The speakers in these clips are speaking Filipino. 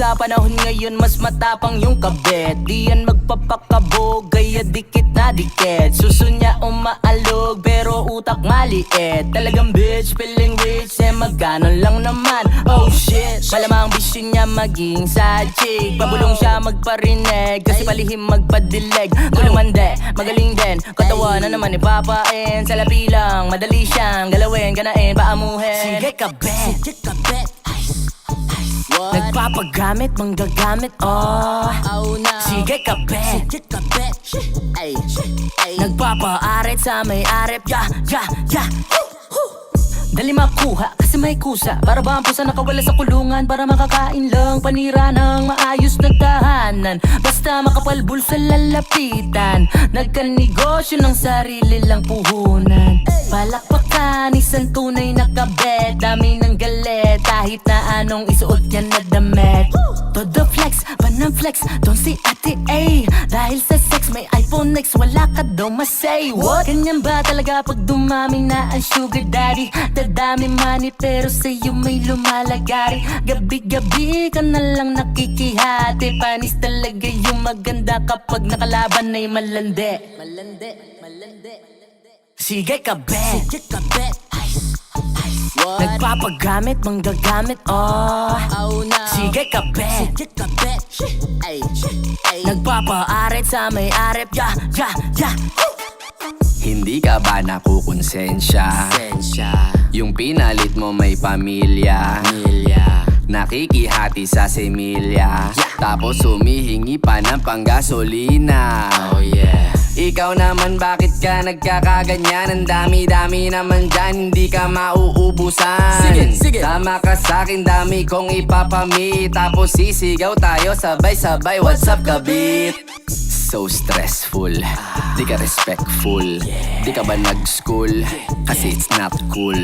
sa panahon ngayon mas matapang yung kabit. Di yan magpapakabog, kaya dikit na dikit. Suso niya umaalog pero utak maliit. Talagang bitch, feeling rich, magkano lang naman. Oh shit, malamang bisyo niya maging side chick. Pabulong siya magparinig, kasi palihim magpadilig. Gulumande, magaling din, katawan na naman ipapain. Sa labi lang, madali siyang galawin, ganain, paamuhin. Sige ka bet, sige ka bet. Nagpapagamit, manggagamit, oh sige ka bet, sige ka bet. Nagpapaarit sa may arip, yeah, yeah, yeah. Dali makuha kasi may kusa. Para ba ang pusa nakawala sa kulungan? Para makakain lang, panira ng maayos na tahanan. Basta makapal bulsa lalapitan. Nagkanegosyo ng sarili lang puhunan. Palakpakan, isang tunay na kabet. Dami ng galit, kahit na anong isuot niya na damit. Todo flex, panang flex, don't say ate A. Dahil sa sex may iPhone X, wala ka daw masay. What? Ganyan ba talaga pag dumami na ang sugar daddy? Dadami money pero sa'yo may lumalagari. Gabi-gabi ka na lang nakikihati. Panis talaga yung maganda kapag nakalaban ay malandi. Malandi, malandi. Sige ka bet, sige ka bet. Nagpapagamit, manggagamit, oh sige ka bet, sige ka bet. Nagpapaarit sa may arip, yeah, yeah, yeah. Hindi ka ba nakukonsensya? Yung pinalit mo may pamilya, nakikihati sa semilya, tapos humihingi pa ng panggasolina. Oh yeah. Ikaw naman bakit ka nagkakaganyan? Ang dami-dami naman dyan, hindi ka mauubusan. Sige, sige. Tama ka sa'kin, dami kong ipapami. Tapos sisigaw tayo sabay-sabay, what's up kabit? So stressful, di ka respectful. Di ka ba nag-school? Kasi it's not cool.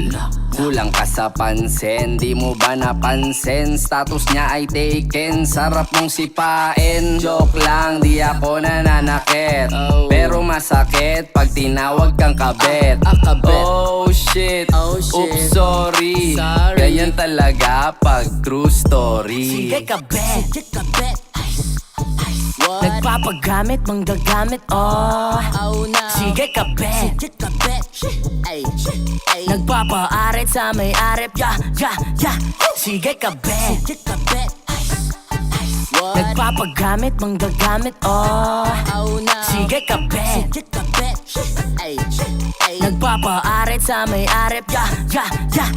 Kulang ka sa pansin, di mo ba napansin? Status niya ay taken, sarap mong sipain. Joke lang, di ako nananakit, pero masakit pag tinawag kang kabet. Oh shit, oops sorry. Ganyan talaga pag true story. Sige ka bet, sige ka bet. Nagpapagamit, manggagamit, oh sige ka bet, sige ka bet. Nagpapaarit sa may arip, yeah, yeah, yeah. Sige ka bet, sige ka bet. Nagpapagamit, manggagamit, oh sige ka bet, sige ka bet. Nagpapaarit sa may arip, yeah, yeah, yeah.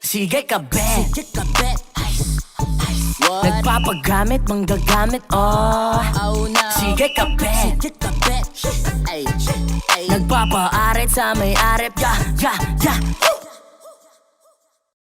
Sige ka bet, sige ka bet. Nagpapagamit, manggagamit, oh sige ka bet, sige ka bet. Nagpapaarit sa may arip, yeah, yeah, yeah.